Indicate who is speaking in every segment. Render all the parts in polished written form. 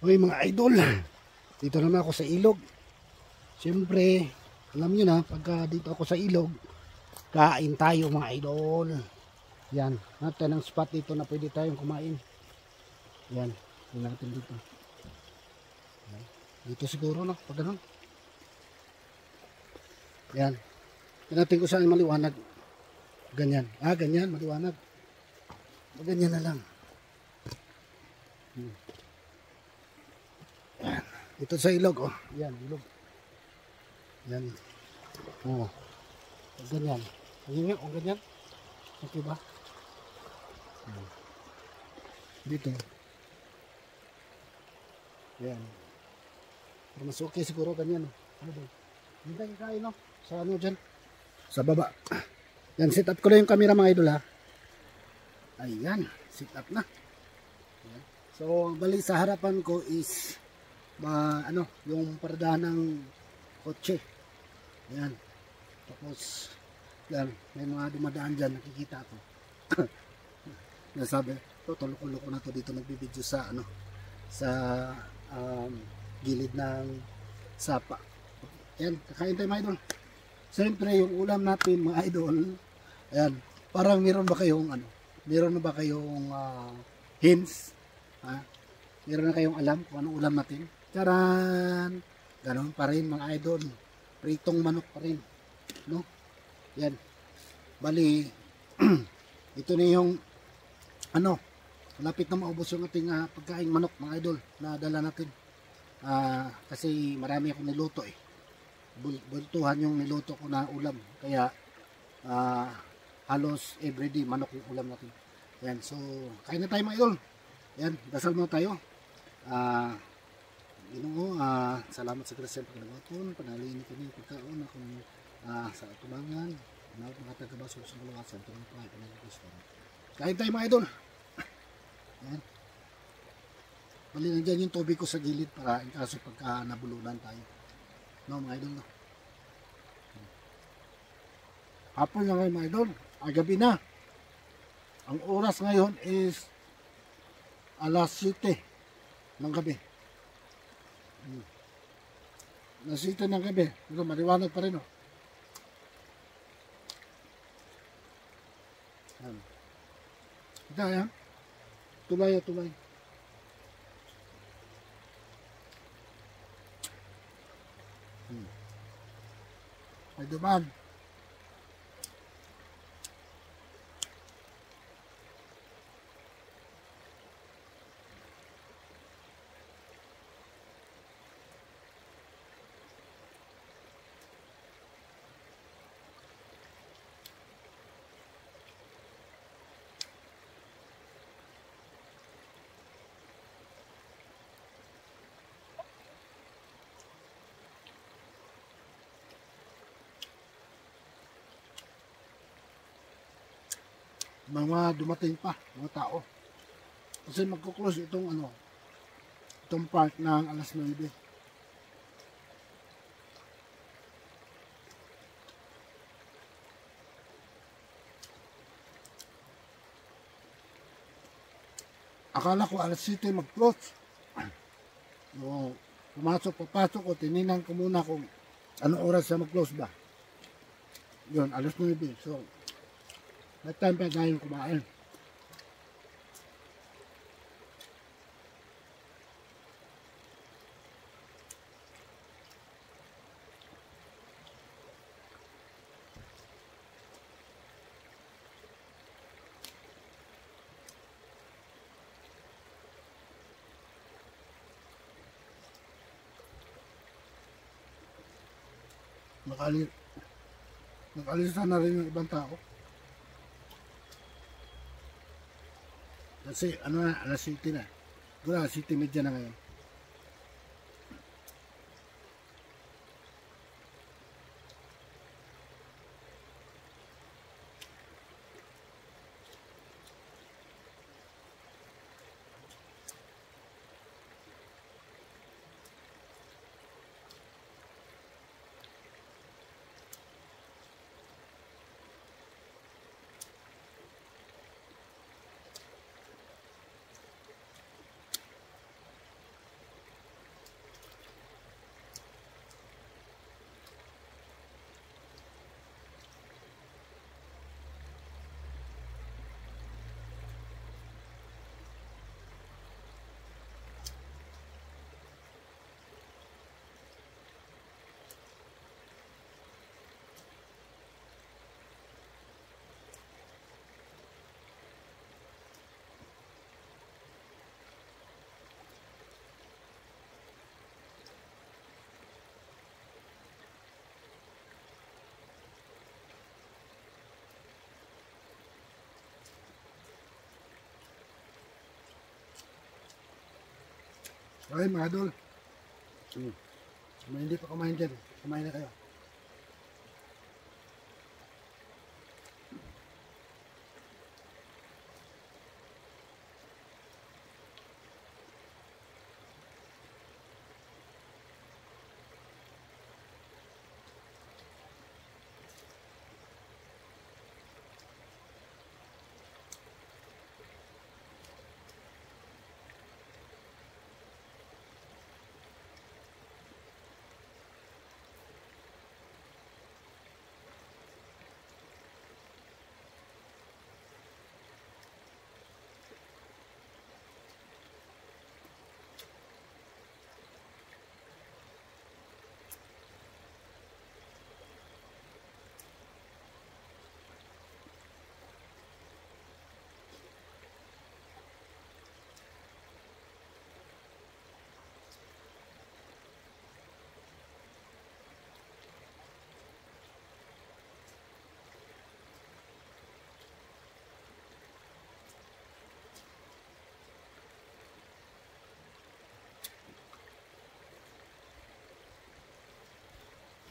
Speaker 1: Hoy mga idol, dito naman ako sa ilog. Siyempre, alam nyo na, pagka dito ako sa ilog, kain tayo mga idol. Yan, natin ang spot dito na pwede tayong kumain. Yan, yun natin dito. Yan. Dito siguro no, pag ganun. Yan, yun natin kung saan maliwanag. Ganyan, ganyan, maliwanag. Ganyan na lang. Yan. Ito sa ilog, oh. Yan, ilog. Yan. Oh. Ganyan. Ganyan, oh, ganyan. Okay ba? Dito. Yan. Pero mas okay siguro ganyan, oh. Ano ba? Hindi tayo kain, no? Sa ano dyan? Sa baba. Yan, set up ko na yung camera mga idol, ha. Ayan, set up na. Ayan. So, bali sa harapan ko is yung paradahan ng kotse. Ayan. Tapos, yan, may mga dumadaan dyan, nakikita ko. Nasabi, tulok-ulok ko na to dito nagbibideo sa, sa gilid ng sapa. Ayan, kakain tayo mga idol. Siyempre, yung ulam natin mga idol, ayan, parang meron ba kayong, meron na ba kayong hints? Meron na kayong alam kung anong ulam natin? Charan! Ganon pa rin mga idol. Pritong manok pa rin. No? Yan. Bali, ito na yung, malapit na maubos yung ating pagkain manok mga idol na dala natin. Kasi marami akong niluto eh. Bultuhan yung niluto ko na ulam. Kaya, halos everyday manok yung ulam natin. Yan. So, kain na tayo mga idol. Yan. Dasal mo tayo. Ginoo, salamat sa grasya pagkalabaton, panalini kini pagkaon akong sa tubangan, mga taga-baso sa bulawasan, itong mga panagkakasya. Kain tayo mga idol. Yan. Bali na dyan yung tubig ko sa gilid para in kaso pagka nabulunan tayo. No mga idol, no? Hapon na ngayon mga idol, gabi na. Ang oras ngayon is alas 7 ng gabi. Nasito ng gabi. Pero maliwanag pa rin, oh. Ito, yan. Tulay, tulay. Ay, duman. Mga dumating pa, mga tao. Kasi magkuklose itong park ng alas 9. Akala ko alas 7 mag-close. So, papasok ko, tininan ko muna kung anong oras siya mag-close ba. Yun, alas 9. So, may time pa tayong kumain. Nakalista na rin yung ibang tao. Kasi alas 7 na. Siguro alas 7:30 na ngayon. Okay mga idol. Kung hindi pa kumain dyan, kumain na kayo.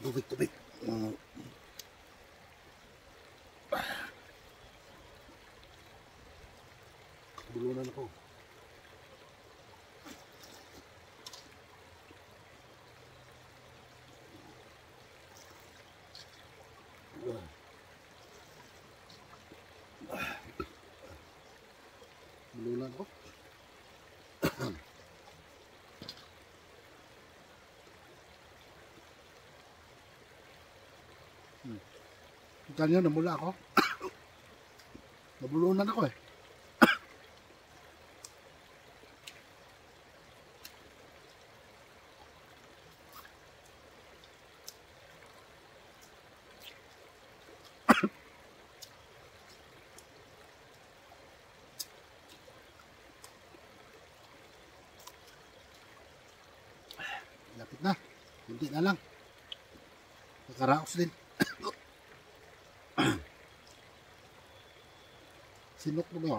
Speaker 1: Tubig. Bulunan ako. Bulunan ako. Ganyan, namula ako. Nabulunan ako eh. Lapit na. Hindi na lang. Nakaraos din. Sinok mo ba?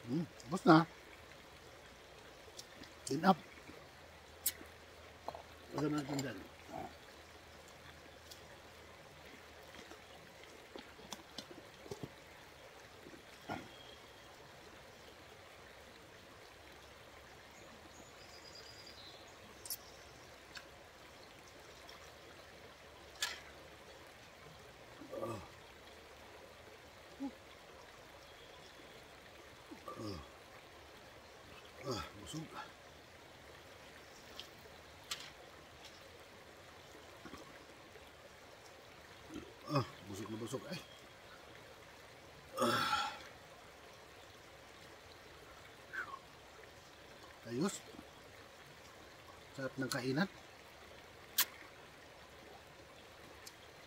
Speaker 1: Tapos na. Clean up. Huwag natin dyan. Busog. Busog na busog ay. Ayos. Sarap ng kainan.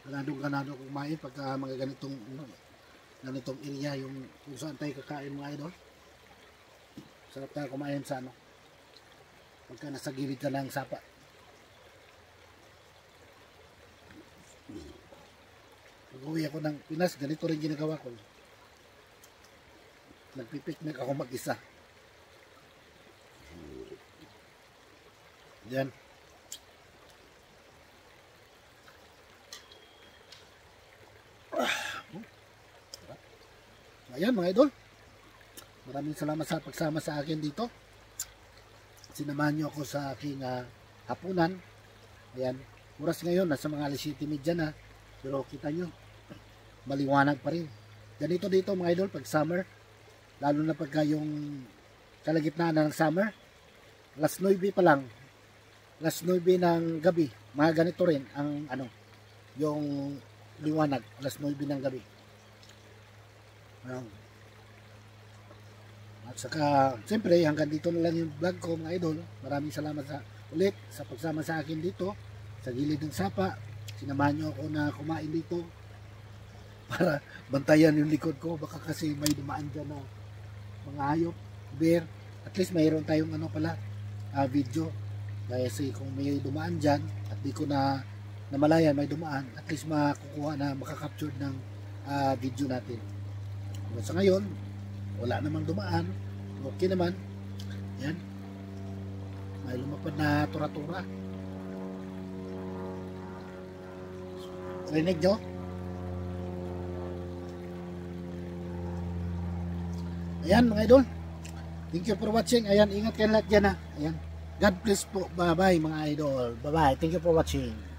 Speaker 1: Ganadong kumain pagka mga ganitong area yung kung saan tayo kakain mga idol. Sarap tayo kumain sa pagka nasa gilid ka ng sapa. Pag-uwi ako ng Pinas, ganito rin ginagawa ko. Nagpipiknik ako mag-isa. Yan. Ayan mga idol. Maraming salamat sa pagsama sa akin dito. Sinamahan niyo ako sa aking hapunan. Ayan. Oras ngayon, nasa mga 7:30 na. Pero kita nyo, maliwanag pa rin. Ganito dito mga idol, pag summer. Lalo na pagka yung kalagitnaan na ng summer. Alas 9 pa lang. Alas 9 ng gabi. Mga ganito rin ang yung liwanag. Alas 9 ng gabi. At saka, siyempre, hanggang dito na lang yung vlog ko mga idol. Maraming salamat ulit sa pagsama sa akin dito sa gilid ng sapa. Sinamahan nyo ako na kumain dito para bantayan yung likod ko. Baka kasi may dumaan dyan na mga hayop, bear. At least mayroon tayong video. Kasi kung may dumaan dyan at di ko na namalayan may dumaan, at least makukuha na makakapture ng video natin. Sa ngayon, wala namang dumaan. Okay naman. Yan. May lumapad na tura-tura. Rinig nyo? Ayan mga idol. Thank you for watching. Ayan, ingat kayo lahat dyan ha. Ayan. God bless po. Bye-bye mga idol. Bye-bye. Thank you for watching.